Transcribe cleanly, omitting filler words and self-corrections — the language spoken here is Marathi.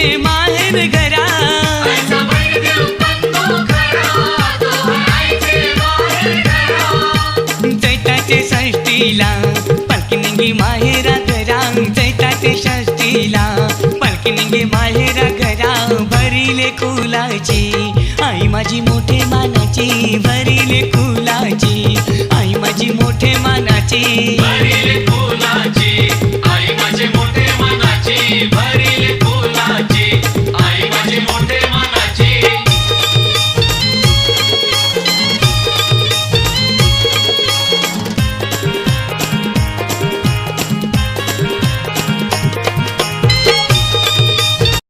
आईचे माहेर घरा चैताचे षष्टीला पालखी निघी माहेरा घरा चैताचे षष्टीला पालखी निघी माहेरा घरा भरिले फुलाची आई माझी मोठे मानाची भरिले फुलाची